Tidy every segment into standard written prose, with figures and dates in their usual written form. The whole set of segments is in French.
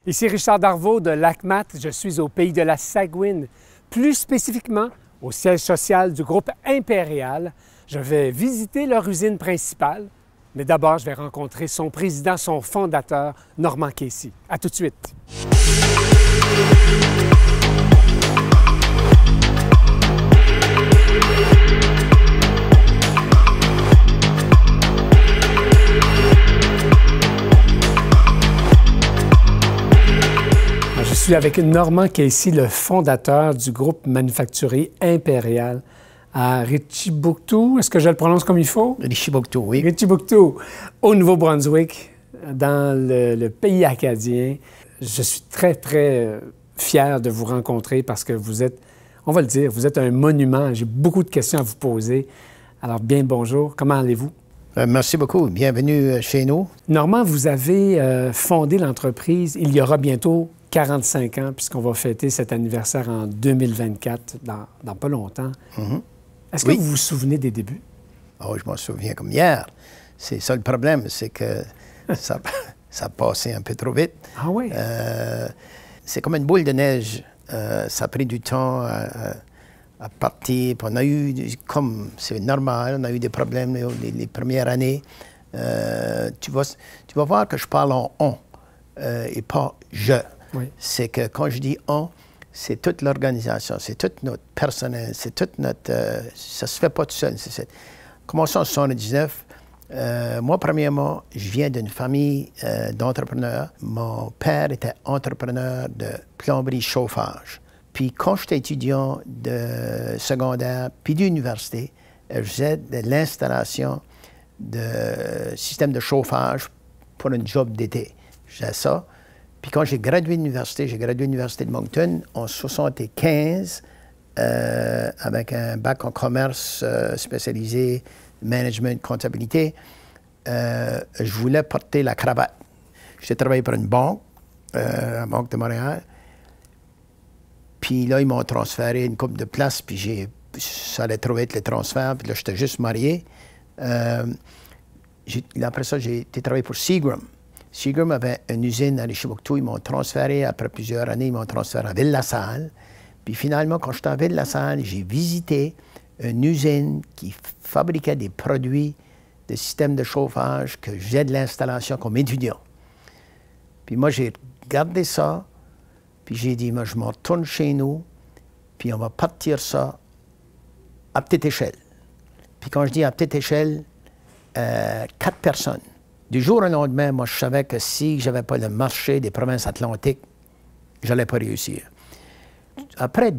Ici Richard Darvaux de Lacmat. Je suis au pays de la Saguine, plus spécifiquement au siège social du groupe Impérial. Je vais visiter leur usine principale, mais d'abord, je vais rencontrer son président, son fondateur, Norman Casey. À tout de suite. Je suis avec Norman Casey, le fondateur du groupe manufacturier Impérial à Richibouctou. Est-ce que je le prononce comme il faut? Richibouctou, oui. Richibouctou, au Nouveau-Brunswick, dans le pays acadien. Je suis très, très fier de vous rencontrer parce que vous êtes, on va le dire, vous êtes un monument. J'ai beaucoup de questions à vous poser. Alors, bien bonjour. Comment allez-vous? Merci beaucoup. Bienvenue chez nous. Normand, vous avez fondé l'entreprise il y aura bientôt 45 ans, puisqu'on va fêter cet anniversaire en 2024, dans pas longtemps. Est-ce que vous vous souvenez des débuts? Oh, je m'en souviens comme hier. C'est ça le problème, c'est que ça passait un peu trop vite. Ah oui? C'est comme une boule de neige. Ça a pris du temps à partir. Puis on a eu, comme c'est normal, on a eu des problèmes les premières années. Tu vas voir que je parle en « on » et pas « je ». Oui. C'est que quand je dis « on », c'est toute l'organisation, c'est tout notre personnel, c'est toute notre... ça se fait pas tout seul. Commençons en 1979. Moi, premièrement, je viens d'une famille d'entrepreneurs. Mon père était entrepreneur de plomberie chauffage. Puis quand j'étais étudiant de secondaire puis d'université, je faisais de l'installation de systèmes de chauffage pour un job d'été. Je faisais ça. Puis quand j'ai gradué de l'Université de Moncton en 1975, avec un bac en commerce spécialisé, management, comptabilité, je voulais porter la cravate. J'ai travaillé pour une banque, la Banque de Montréal. Puis là, ils m'ont transféré une couple de places, puis ça allait trop vite, les transferts, puis là, j'étais juste marié. Après ça, j'ai été travailler pour Seagram. Seagram avait une usine à Richibouctou. Ils m'ont transféré, après plusieurs années, ils m'ont transféré à Ville-la-Salle. Puis finalement, quand j'étais à Ville-la-Salle, j'ai visité une usine qui fabriquait des produits de systèmes de chauffage que je faisais de l'installation comme étudiant. Puis moi, j'ai regardé ça, puis j'ai dit, moi, je me retourne chez nous, puis on va partir ça à petite échelle. Puis quand je dis à petite échelle, 4 personnes. Du jour au lendemain, moi, je savais que si je n'avais pas le marché des provinces atlantiques, je n'allais pas réussir. Après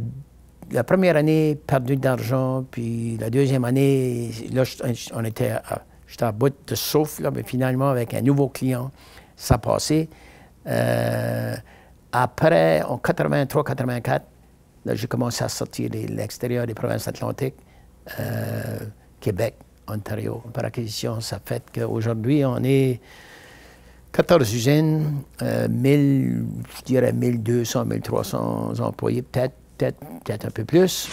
la première année, perdu d'argent, puis la deuxième année, là, j'étais à bout de souffle, là, mais finalement, avec un nouveau client, ça passait. Après, en 83-84, là, j'ai commencé à sortir de l'extérieur des provinces atlantiques, Québec, Ontario. Par acquisition, ça fait qu'aujourd'hui, on est 14 usines, je dirais 1200, 1300 employés, peut-être un peu plus.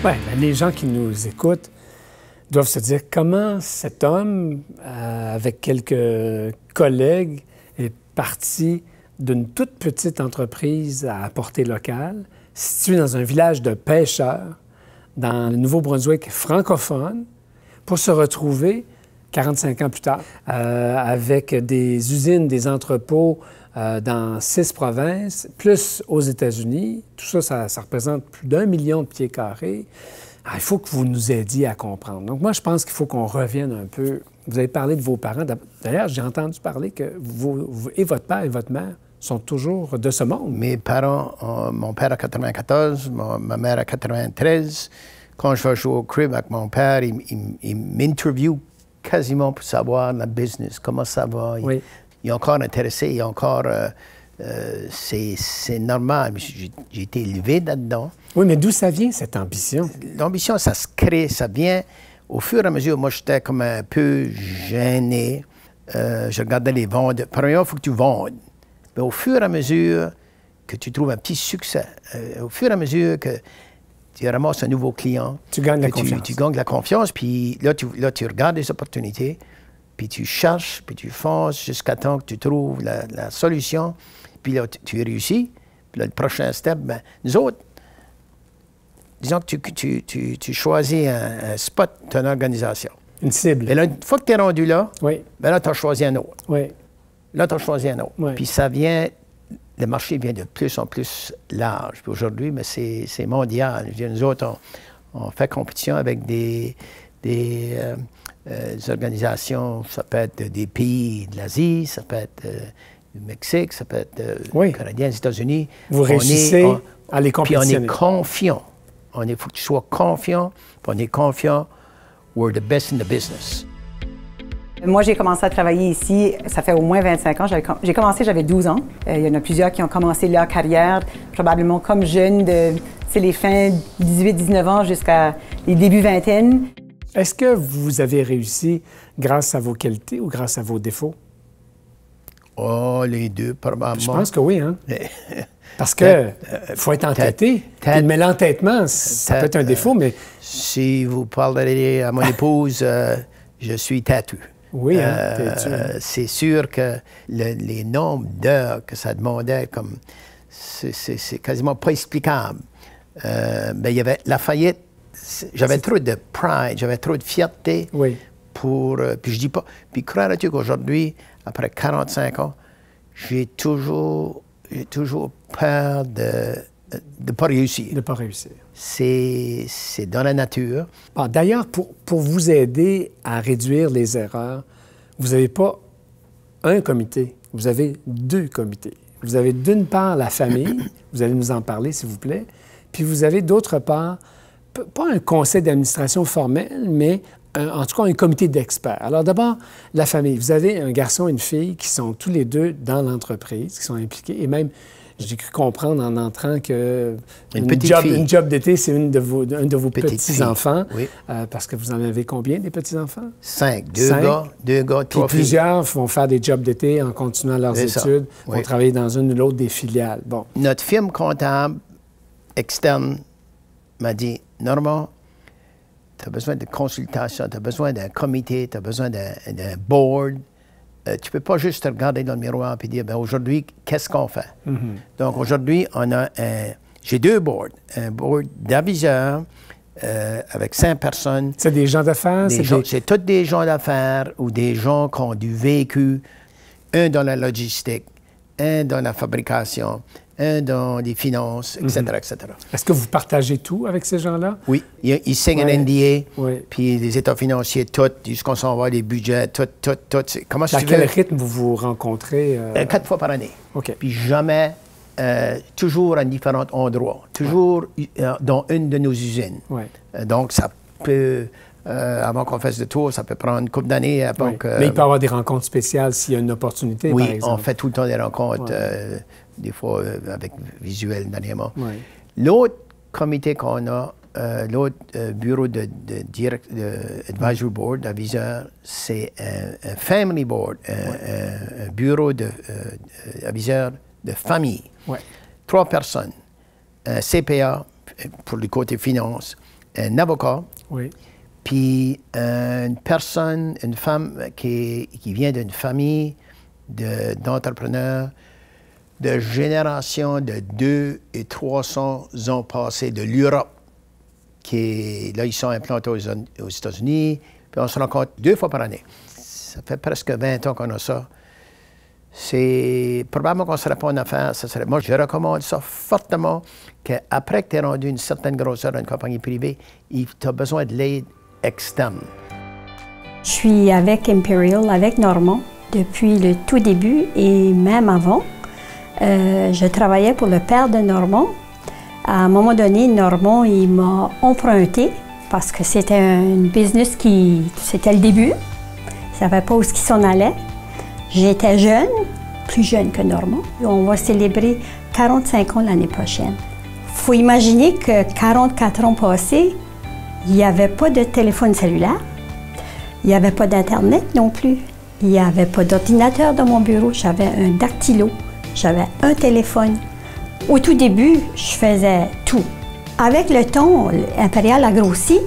Oui, les gens qui nous écoutent doivent se dire comment cet homme, avec quelques collègues, est parti d'une toute petite entreprise à portée locale, située dans un village de pêcheurs, dans le Nouveau-Brunswick francophone, pour se retrouver 45 ans plus tard, avec des usines, des entrepôts dans 6 provinces, plus aux États-Unis. Tout ça, ça représente plus d'1 million de pieds carrés. Alors, il faut que vous nous aidiez à comprendre. Donc moi, je pense qu'il faut qu'on revienne un peu. Vous avez parlé de vos parents. D'ailleurs, j'ai entendu parler que vous et votre père et votre mère sont toujours de ce monde. Mes parents, mon père a 94, ma mère a 93. Quand je vais jouer au crib avec mon père, il m'interviewe quasiment pour savoir la business, comment ça va. Oui. Il est encore intéressé, il est encore... c'est normal. J'ai été élevé là-dedans. Oui, mais d'où ça vient, cette ambition? L'ambition, ça se crée, ça vient au fur et à mesure. Moi, j'étais comme un peu gêné. Je regardais les ventes. Premièrement, il faut que tu vendes. Mais au fur et à mesure que tu trouves un petit succès, au fur et à mesure que tu ramasses un nouveau client, tu gagnes la confiance. Tu gagnes la confiance, puis là, tu regardes les opportunités. puis tu cherches, puis tu fonces jusqu'à temps que tu trouves la solution, puis là, tu réussis. Puis là, le prochain step, ben, nous autres, disons que tu choisis un spot, ton organisation. Une cible. Et là, une fois que tu es rendu là, oui. Ben là, tu as choisi un autre. Oui. Là, tu as choisi un autre. Oui. Puis ça vient, le marché vient de plus en plus large. Puis aujourd'hui, mais c'est mondial. Je veux dire, nous autres, on fait compétition avec des organisations, ça peut être des pays de l'Asie, ça peut être du Mexique, ça peut être Canadien, des États-Unis. Vous réussissez à les compétitionner. Puis on est confiant. Il faut que tu sois confiant, puis on est confiant. We're the best in the business. Moi, j'ai commencé à travailler ici, ça fait au moins 25 ans. J'ai commencé, j'avais 12 ans. Il y en a plusieurs qui ont commencé leur carrière, probablement comme jeunes, les fins 18-19 ans jusqu'à les débuts vingtaine. Est-ce que vous avez réussi grâce à vos qualités ou grâce à vos défauts? Oh, les deux, probablement. Je pense que oui, hein? Parce que faut être entêté. Mais l'entêtement, ça peut être un défaut, mais... Si vous parlerez à mon épouse, je suis têtu. Oui, hein? C'est sûr que les nombres d'heures que ça demandait, comme c'est quasiment pas explicable. Ben, il y avait la faillite. J'avais trop de pride, j'avais trop de fierté pour... puis je dis pas... Puis croirais-tu qu'aujourd'hui, après 45 ans, j'ai toujours peur de ne pas réussir. De ne pas réussir. C'est dans la nature. Bon, d'ailleurs, pour vous aider à réduire les erreurs, vous n'avez pas un comité, vous avez deux comités. Vous avez d'une part la famille, vous allez nous en parler s'il vous plaît, puis vous avez d'autre part, pas un conseil d'administration formel, mais en tout cas un comité d'experts. Alors d'abord, la famille. Vous avez un garçon et une fille qui sont tous les deux dans l'entreprise, qui sont impliqués, et même... J'ai cru comprendre en entrant que une job d'été, c'est un de vos petits-enfants. Oui. Parce que vous en avez combien, des petits-enfants? 5. Deux gars, 3 filles. Plusieurs vont faire des jobs d'été en continuant leurs études, vont travailler dans une ou l'autre des filiales. Bon. Notre firme comptable externe m'a dit, Normand, tu as besoin de consultation, tu as besoin d'un comité, tu as besoin d'un board. Tu ne peux pas juste te regarder dans le miroir et dire, aujourd'hui, qu'est-ce qu'on fait? Donc, aujourd'hui, j'ai 2 boards. Un board d'aviseurs avec 5 personnes. C'est des gens d'affaires? C'est tous des gens d'affaires ou des gens qui ont du vécu. Un dans la logistique, un dans la fabrication, un dans les finances, etc., etc. Est-ce que vous partagez tout avec ces gens-là? Oui. Ils signent un NDA, puis les états financiers, tout, jusqu'on s'en va, les budgets, tout. Comment à quel rythme vous vous rencontrez? 4 fois par année. OK. Puis jamais, toujours à différents endroits, toujours dans une de nos usines. Donc, ça peut... avant qu'on fasse le tour, ça peut prendre une couple d'années avant que... Mais il peut y avoir des rencontres spéciales s'il y a une opportunité, par exemple. Oui, on fait tout le temps des rencontres, des fois avec visuel dernièrement. L'autre comité qu'on a, l'autre bureau de advisory board, d'aviseur, c'est un family board, un bureau d'aviseur de famille. 3 personnes, un CPA pour le côté finance, un avocat, puis une personne, une femme qui vient d'une famille d'entrepreneurs de génération de 200 et 300 ans passés de l'Europe, là, ils sont implantés aux États-Unis, puis on se rencontre 2 fois par année. Ça fait presque 20 ans qu'on a ça. C'est probablement qu'on ne serait pas en affaires. Moi, je recommande ça fortement, qu'après que tu es rendu une certaine grosseur dans une compagnie privée, tu as besoin de l'aide externe. Je suis avec Imperial, avec Normand, depuis le tout début et même avant. Je travaillais pour le père de Normand. À un moment donné, Normand, il m'a emprunté parce que c'était un business c'était le début. Il ne savait pas où il s'en allait. J'étais jeune, plus jeune que Normand. On va célébrer 45 ans l'année prochaine. Il faut imaginer que 44 ans passés, il n'y avait pas de téléphone cellulaire, il n'y avait pas d'Internet non plus, il n'y avait pas d'ordinateur dans mon bureau, j'avais un dactylo, j'avais un téléphone. Au tout début, je faisais tout. Avec le temps, Imperial a grossi.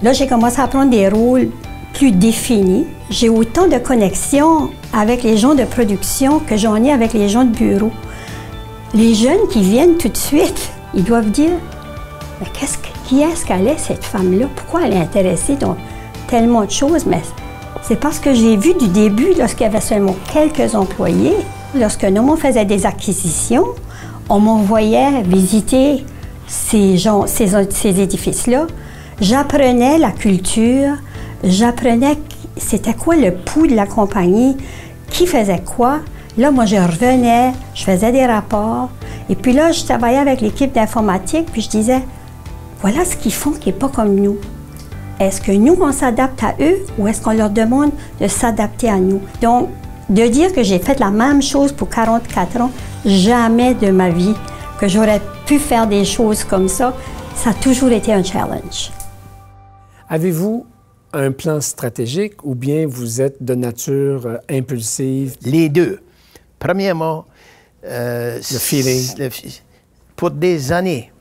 Là, j'ai commencé à prendre des rôles plus définie. J'ai autant de connexions avec les gens de production que j'en ai avec les gens de bureau. Les jeunes qui viennent tout de suite, ils doivent dire « Mais qui est-ce qu'elle est, cette femme-là? Pourquoi elle est intéressée dans tellement de choses? » Mais c'est parce que j'ai vu du début, lorsqu'il y avait seulement quelques employés, lorsque Normand faisait des acquisitions, on m'envoyait visiter ces édifices-là. J'apprenais la culture, j'apprenais c'était quoi le pouls de la compagnie, qui faisait quoi. Là, moi, je revenais, je faisais des rapports. Et puis là, je travaillais avec l'équipe d'informatique, puis je disais, voilà ce qu'ils font qui n'est pas comme nous. Est-ce que nous, on s'adapte à eux ou est-ce qu'on leur demande de s'adapter à nous? Donc, de dire que j'ai fait la même chose pour 44 ans, jamais de ma vie que j'aurais pu faire des choses comme ça, ça a toujours été un challenge. Avez-vous un plan stratégique ou bien vous êtes de nature impulsive? Les deux. Premièrement, le feeling. Pour des années,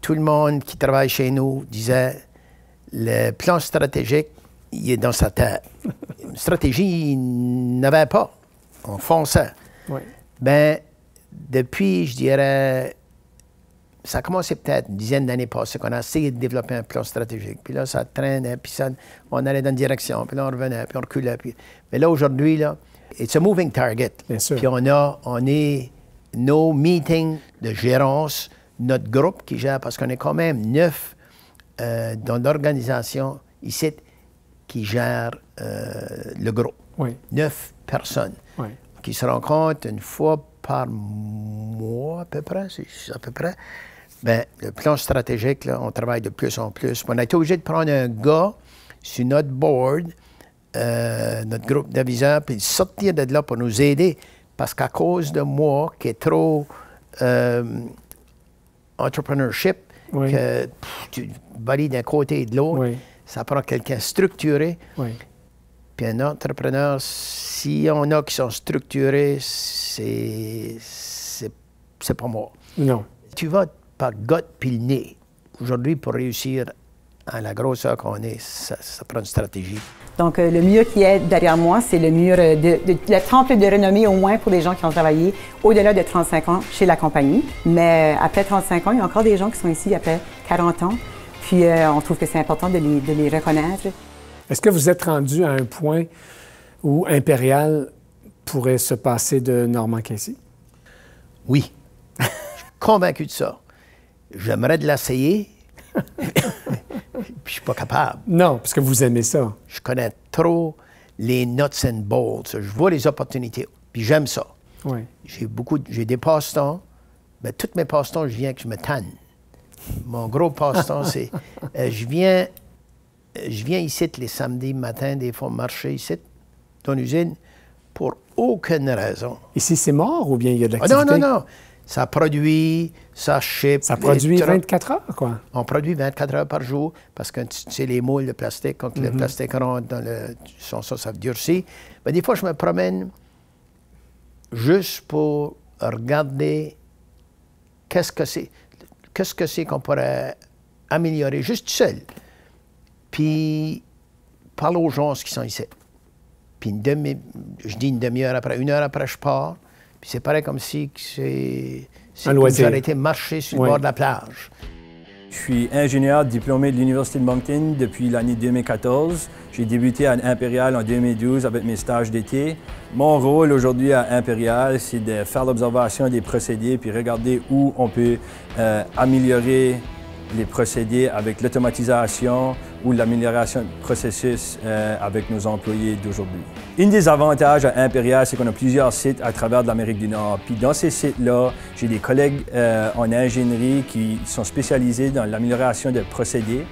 tout le monde qui travaille chez nous disait le plan stratégique, il est dans sa tête. Une stratégie, il n'avait pas. On fonçait. Oui. Ben, depuis, je dirais, ça a commencé peut-être une dizaine d'années passées qu'on a essayé de développer un plan stratégique. Puis là, ça traînait, puis ça, on allait dans une direction, puis là, on revenait, puis on reculait. Puis... Mais là, aujourd'hui, là, it's a moving target. Bien sûr. Puis on est nos meetings de gérance, notre groupe qui gère, parce qu'on est quand même 9 dans l'organisation ici qui gère le groupe. Oui. 9 personnes Oui. qui se rencontrent une fois par mois à peu près, c'est à peu près. Bien, le plan stratégique, là, on travaille de plus en plus. On a été obligé de prendre un gars sur notre board, notre groupe d'aviseurs, puis sortir de là pour nous aider. Parce qu'à cause de moi, qui est trop entrepreneurship, oui. que tu varies d'un côté et de l'autre, oui. ça prend quelqu'un structuré. Oui. Puis un entrepreneur, s'il y en a qui sont structurés, c'est pas moi. Non. Tu vas par gut puis le nez. Aujourd'hui, pour réussir à la grosseur qu'on est, ça prend une stratégie. Donc, le mur qui est derrière moi, c'est le mur le temple de renommée au moins pour les gens qui ont travaillé au-delà de 35 ans chez la compagnie. Mais après 35 ans, il y a encore des gens qui sont ici après 40 ans. Puis, on trouve que c'est important de les reconnaître. Est-ce que vous êtes rendu à un point où Impérial pourrait se passer de Normand Casey? Oui. Je suis convaincu de ça. J'aimerais de l'essayer. Puis je suis pas capable. Non, parce que vous aimez ça. Je connais trop les nuts and bolts. Je vois les opportunités. Puis j'aime ça. Oui. J'ai des passe-temps. Mais tous mes passe-temps, je viens que je me tanne. Mon gros passe-temps, c'est... je viens ici les samedis matins, des fois marcher ici, dans l'usine, pour aucune raison. Ici, c'est mort ou bien il y a de l'activité? Non. Ça produit, ça ship. Ça produit 24 heures, quoi? On produit 24 heures par jour parce que tu sais, les moules de plastique, quand le plastique rentre dans le... ça durcit. Mais des fois, je me promène juste pour regarder qu'est-ce que c'est qu'on pourrait améliorer, juste seul. Puis, parle aux gens qui sont ici. Puis, je dis une demi-heure après, 1 heure après, je pars. Puis, c'est pareil comme si c'est un loisir. J'aurais été marcher sur le bord de la plage. Je suis ingénieur diplômé de l'Université de Moncton depuis l'année 2014. J'ai débuté à Impérial en 2012 avec mes stages d'été. Mon rôle aujourd'hui à Impérial, c'est de faire l'observation des procédés puis regarder où on peut améliorer les procédés avec l'automatisation ou l'amélioration du processus avec nos employés d'aujourd'hui. Un des avantages à Impérial, c'est qu'on a plusieurs sites à travers l'Amérique du Nord. Puis dans ces sites-là, j'ai des collègues en ingénierie qui sont spécialisés dans l'amélioration de procédés.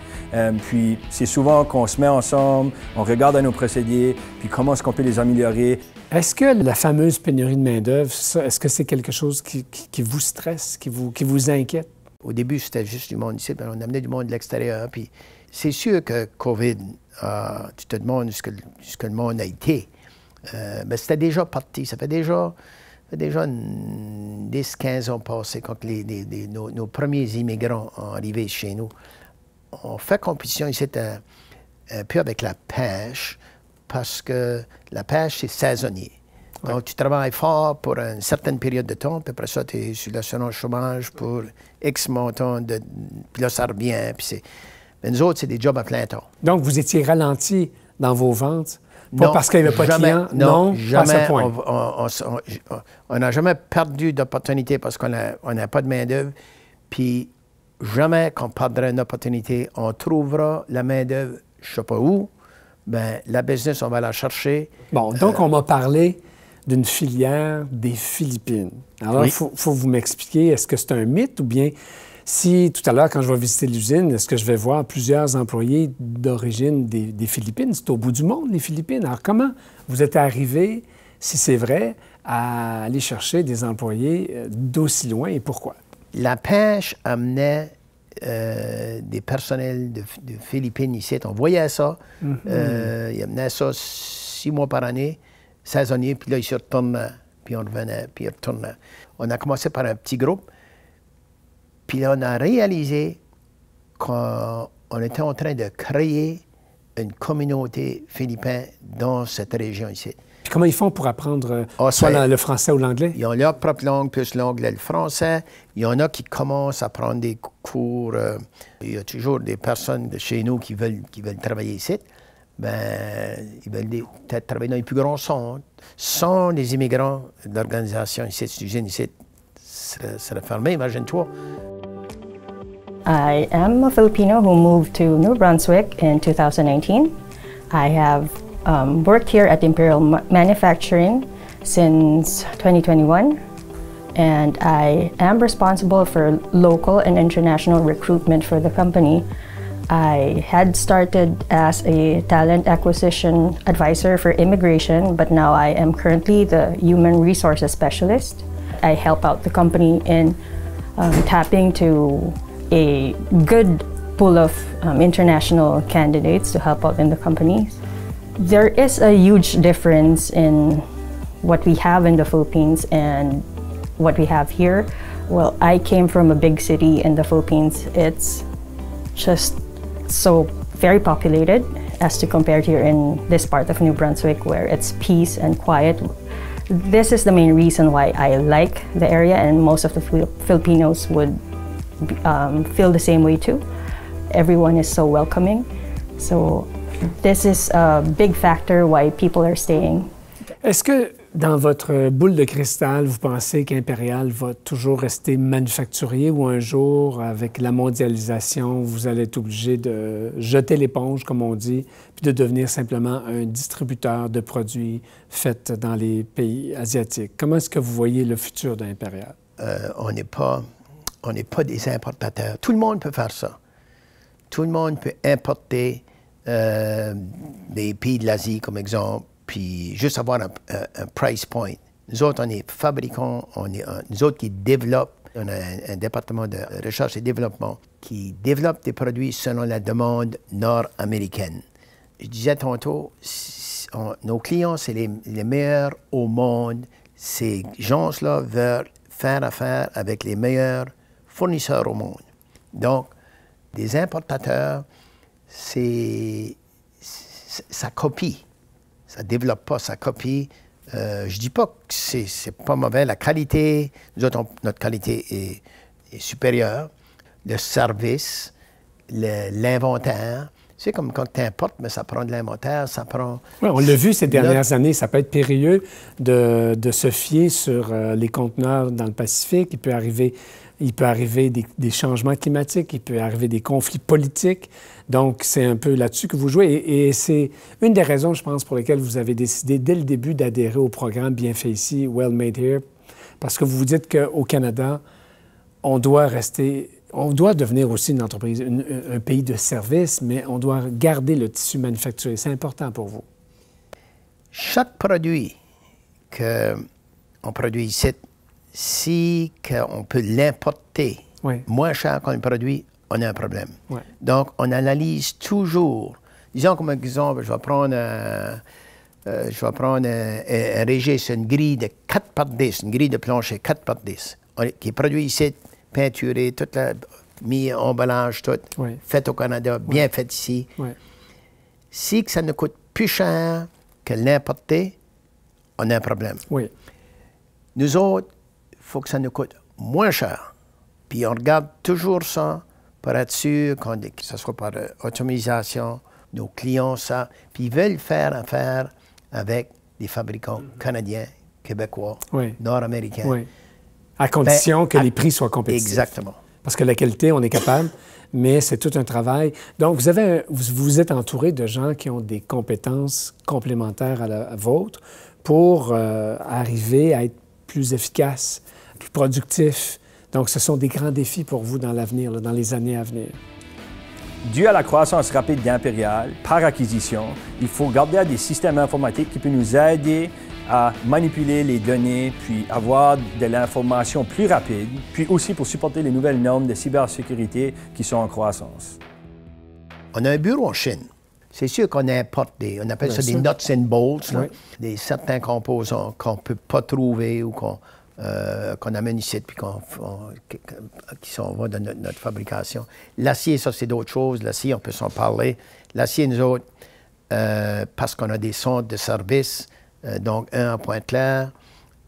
Puis c'est souvent qu'on se met ensemble, on regarde nos procédés, puis comment est-ce qu'on peut les améliorer. Est-ce que la fameuse pénurie de main-d'œuvre, est-ce que c'est quelque chose qui vous stresse, qui vous inquiète? Au début, c'était juste du monde ici, mais on amenait du monde de l'extérieur. Puis c'est sûr que COVID, tu te demandes ce que le monde a été. Mais c'était déjà parti. Ça fait déjà 10-15 ans passés quand nos premiers immigrants sont arrivés chez nous. On fait compétition ici un peu avec la pêche, parce que la pêche, c'est saisonnier. Donc, tu travailles fort pour une certaine période de temps, puis après ça, tu es sur l'assurance chômage pour X montant, puis là, ça revient. Mais nous autres, c'est des jobs à plein temps. Donc, vous étiez ralenti dans vos ventes? Pas Non, parce qu'il n'y avait pas de clients? Non, jamais. Pas à ce point. On n'a jamais perdu d'opportunité parce qu'on n'a pas de main-d'œuvre. Puis, jamais qu'on perdra une opportunité, on trouvera la main-d'œuvre, je ne sais pas où. Bien, la business, on va la chercher. Bon, donc on m'a parlé d'une filière des Philippines. Alors, il faut vous m'expliquer, est-ce que c'est un mythe ou bien si, tout à l'heure, quand je vais visiter l'usine, est-ce que je vais voir plusieurs employés d'origine des Philippines? C'est au bout du monde, les Philippines. Alors, comment vous êtes arrivé, si c'est vrai, à aller chercher des employés d'aussi loin et pourquoi? La pêche amenait des personnels de Philippines ici. On voyait ça. Ils amenaient ça 6 mois par année, saisonnier, puis là, ils se retournaient, puis on revenait, puis ils retournaient. On a commencé par un petit groupe, puis là, on a réalisé qu'on était en train de créer une communauté philippine dans cette région ici. Puis comment ils font pour apprendre soit le français ou l'anglais? Ils ont leur propre langue, plus l'anglais et le français. Il y en a qui commencent à prendre des cours. Il y a toujours des personnes de chez nous qui veulent travailler ici. Ben, ils veulent peut-être travailler dans les plus grands centres. Sans les immigrants de l'organisation ici, cette usine ici, serait fermée, imagine-toi. I am a Filipino who moved to New Brunswick in 2019. I have worked here at Imperial Manufacturing since 2021, and I am responsible for local and international recruitment for the company. I had started as a talent acquisition advisor for immigration, but now I am currently the human resources specialist. I help out the company in tapping to a good pool of international candidates to help out in the companies. There is a huge difference in what we have in the Philippines and what we have here. Well, I came from a big city in the Philippines. It's just so very populated as to compare here in this part of New Brunswick where it's peace and quiet. This is the main reason why I like the area, and most of the Filipinos would feel the same way too. Everyone is so welcoming. So this is a big factor why people are staying. Est-ce que dans votre boule de cristal, vous pensez qu'Impérial va toujours rester manufacturier ou un jour, avec la mondialisation, vous allez être obligé de jeter l'éponge, comme on dit, puis de devenir simplement un distributeur de produits faits dans les pays asiatiques? Comment est-ce que vous voyez le futur d'Impérial? On n'est pas des importateurs. Tout le monde peut faire ça. Tout le monde peut importer des pays de l'Asie, comme exemple, puis juste avoir un price point. Nous autres, on est fabricants, nous autres qui développent, on a un département de recherche et développement qui développe des produits selon la demande nord-américaine. Je disais tantôt, nos clients, c'est les meilleurs au monde. Ces gens-là veulent faire affaire avec les meilleurs fournisseurs au monde. Donc, des importateurs, ça copie. Ça ne développe pas, ça copie. Je ne dis pas que c'est pas mauvais. La qualité, nous autres, notre qualité est supérieure. Le service, l'inventaire. C'est comme quand tu importes, mais ça prend de l'inventaire, ça prend... Oui, on l'a vu ces dernières années. Ça peut être périlleux de se fier sur les conteneurs dans le Pacifique. Il peut arriver des changements climatiques, il peut arriver des conflits politiques. Donc, c'est un peu là-dessus que vous jouez. Et c'est une des raisons, je pense, pour lesquelles vous avez décidé dès le début d'adhérer au programme Bien fait ici, Well Made Here, parce que vous vous dites qu'au Canada, on doit devenir aussi une entreprise, un pays de service, mais on doit garder le tissu manufacturier. C'est important pour vous. Chaque produit qu'on produit ici, si on peut l'importer moins cher qu'on le produit, on a un problème. Ouais. Donc, on analyse toujours. Disons comme exemple, je vais prendre un régis, une grille de 4x10, une grille de plancher 4x10, qui est produit ici, peinturé, mis en emballage, tout, fait au Canada, bien fait ici. Ouais. Si que ça nous coûte plus cher que l'importer, on a un problème. Oui. Nous autres, il faut que ça nous coûte moins cher. Puis on regarde toujours ça pour être sûr que ce soit par automatisation, nos clients, ça. Puis ils veulent faire affaire avec des fabricants canadiens, québécois, oui. nord-américains. Oui. À condition que les prix soient compétitifs. Exactement. Parce que la qualité, on est capable, mais c'est tout un travail. Donc, vous êtes entouré de gens qui ont des compétences complémentaires à la vôtre pour arriver à être plus efficace, plus productif. Donc, ce sont des grands défis pour vous dans l'avenir, dans les années à venir. Dû à la croissance rapide d'Impérial, par acquisition, il faut garder des systèmes informatiques qui peuvent nous aider à manipuler les données, puis avoir de l'information plus rapide, puis aussi pour supporter les nouvelles normes de cybersécurité qui sont en croissance. On a un bureau en Chine. C'est sûr qu'on importe on appelle ça des nuts and bolts, là, des certains composants qu'on ne peut pas trouver ou qu'on amène ici puis qui sont dans notre fabrication. L'acier, ça, c'est d'autres choses. L'acier, on peut s'en parler. L'acier, nous autres, parce qu'on a des centres de service, donc un à Pointe-Claire,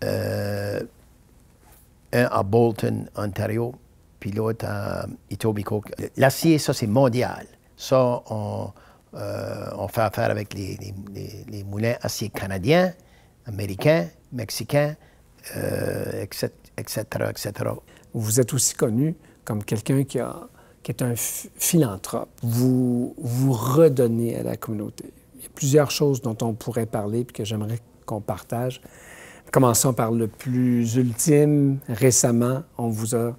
un à Bolton, Ontario, puis l'autre à Etobicoke. L'acier, ça, c'est mondial. Ça, on fait affaire avec les moulins acier canadiens, américains, mexicains, etc., etc. Vous êtes aussi connu comme quelqu'un qui est un philanthrope. Vous redonnez à la communauté. Il y a plusieurs choses dont on pourrait parler et que j'aimerais qu'on partage. Commençons par le plus ultime. Récemment, on vous a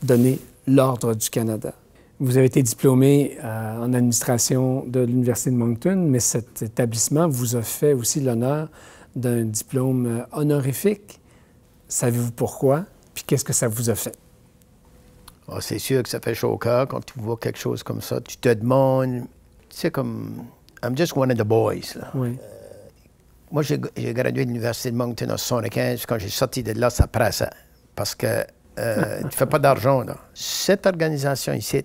donné l'Ordre du Canada. Vous avez été diplômé en administration de l'Université de Moncton, mais cet établissement vous a fait aussi l'honneur d'un diplôme honorifique. Savez-vous pourquoi? Puis qu'est-ce que ça vous a fait? Oh, c'est sûr que ça fait chaud au cœur quand tu vois quelque chose comme ça. Tu te demandes, tu sais, comme, I'm just one of the boys. Là. Oui. Moi, j'ai gradué de l'Université de Moncton en 1975. Quand j'ai sorti de là, ça pressait. Parce que tu ne fais pas d'argent, là. Cette organisation ici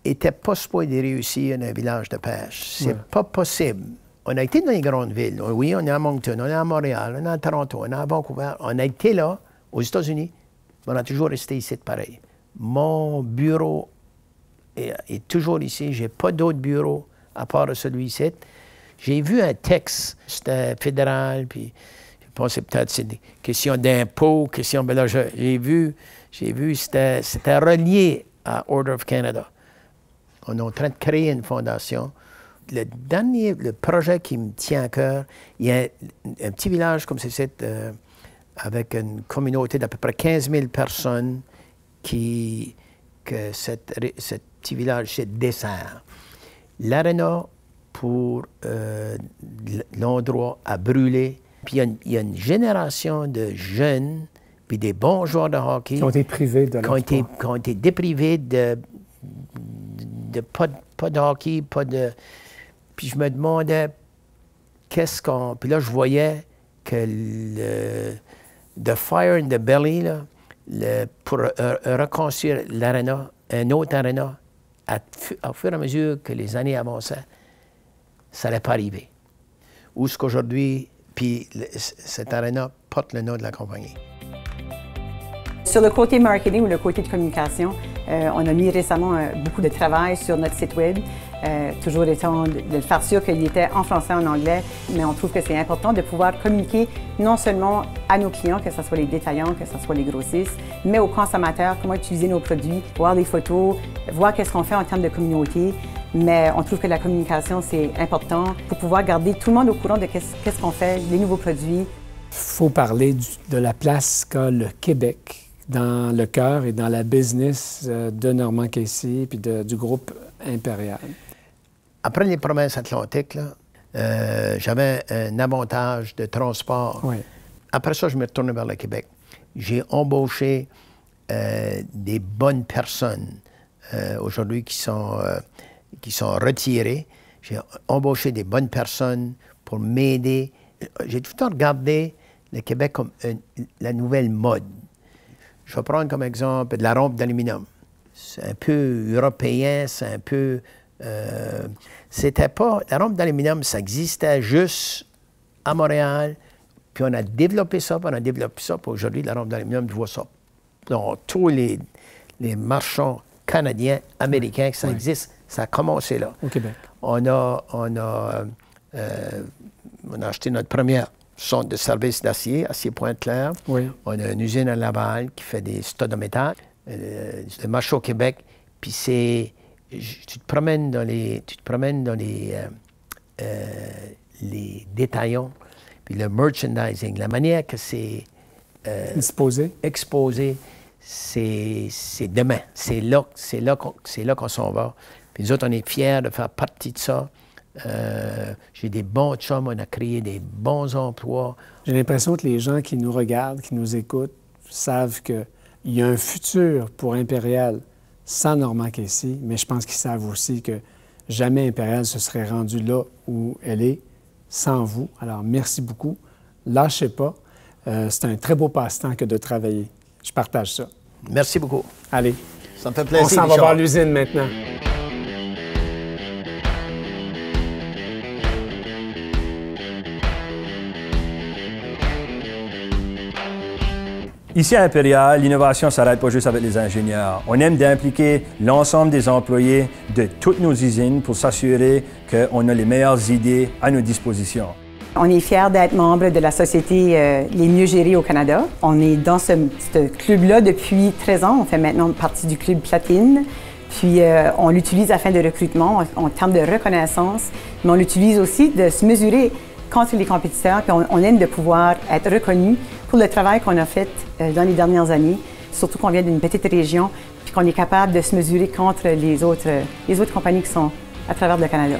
n'était pas supposée réussir dans un village de pêche. C'est pas possible. On a été dans les grandes villes. Oui, on est à Moncton, on est à Montréal, on est à Toronto, on est à Vancouver. On a été là, aux États-Unis, mais on a toujours resté ici pareil. Mon bureau est toujours ici. Je n'ai pas d'autre bureau à part celui-ci. J'ai vu un texte, c'était fédéral, puis je pensais peut-être que c'est des questions d'impôts, questions... Ben là, j'ai vu, c'était relié à Order of Canada. On est en train de créer une fondation. Le projet qui me tient à cœur, il y a un petit village comme c'est avec une communauté d'à peu près 15 000 personnes que ce petit village dessert. L'aréna pour l'endroit à brûler. Puis il y a une génération de jeunes, puis des bons joueurs de hockey qui ont été privés de leur qui ont été déprivés de pas de hockey, pas de... Puis je me demandais qu'est-ce qu'on... Puis là, je voyais que the fire in the belly, là, pour reconstruire l'aréna, un autre aréna, au fur et à mesure que les années avançaient, ça n'allait pas arriver. Où est-ce qu'aujourd'hui, puis cet aréna porte le nom de la compagnie. Sur le côté marketing ou le côté de communication, on a mis récemment beaucoup de travail sur notre site web, toujours étant de faire sûr qu'il était en français et en anglais, mais on trouve que c'est important de pouvoir communiquer non seulement à nos clients, que ce soit les détaillants, que ce soit les grossistes, mais aux consommateurs, comment utiliser nos produits, voir des photos, voir qu'est-ce qu'on fait en termes de communauté. Mais on trouve que la communication, c'est important pour pouvoir garder tout le monde au courant de qu'est-ce qu'on fait, les nouveaux produits. Il faut parler de la place qu'a le Québec dans le cœur et dans la business de Normand Casey et du groupe Impérial. Après les promesses atlantiques, j'avais un avantage de transport. Oui. Après ça, je me retourne vers le Québec. J'ai embauché des bonnes personnes aujourd'hui qui sont retirées. J'ai embauché des bonnes personnes pour m'aider. J'ai tout le temps regardé le Québec comme la nouvelle mode. Je vais prendre comme exemple de la rampe d'aluminium. C'est un peu européen, c'est un peu C'était pas... La rampe d'aluminium, ça existait juste à Montréal, puis on a développé ça, puis aujourd'hui, la rampe d'aluminium, tu vois ça dans tous les marchands canadiens, américains, que ça existe. Ça a commencé là. Au Québec. On a acheté notre première centre de service d'acier, Acier Pointe-Claire. Oui. On a une usine à Laval qui fait des stocks de métal. Le marché au Québec. Puis tu te promènes dans les détaillants, puis le merchandising, la manière que c'est exposé, c'est demain. C'est là qu'on s'en va. Puis nous autres, on est fiers de faire partie de ça. J'ai des bons chums, on a créé des bons emplois. J'ai l'impression que les gens qui nous regardent, qui nous écoutent, savent qu'il y a un futur pour Impérial sans Normand Casey, mais je pense qu'ils savent aussi que jamais Impérial se serait rendu là où elle est sans vous. Alors, merci beaucoup. Lâchez pas. C'est un très beau passe-temps que de travailler. Je partage ça. Merci beaucoup. Allez. Ça me fait plaisir. On s'en va voir l'usine maintenant. Ici à Impérial, l'innovation ne s'arrête pas juste avec les ingénieurs. On aime d'impliquer l'ensemble des employés de toutes nos usines pour s'assurer qu'on a les meilleures idées à nos dispositions. On est fiers d'être membre de la société Les Mieux Gérés au Canada. On est dans ce club-là depuis 13 ans. On fait maintenant partie du club Platine. Puis on l'utilise à fin de recrutement, en termes de reconnaissance, mais on l'utilise aussi de se mesurer contre les compétiteurs. Puis on aime de pouvoir être reconnu pour le travail qu'on a fait dans les dernières années, surtout qu'on vient d'une petite région, puis qu'on est capable de se mesurer contre les autres compagnies qui sont à travers le Canada.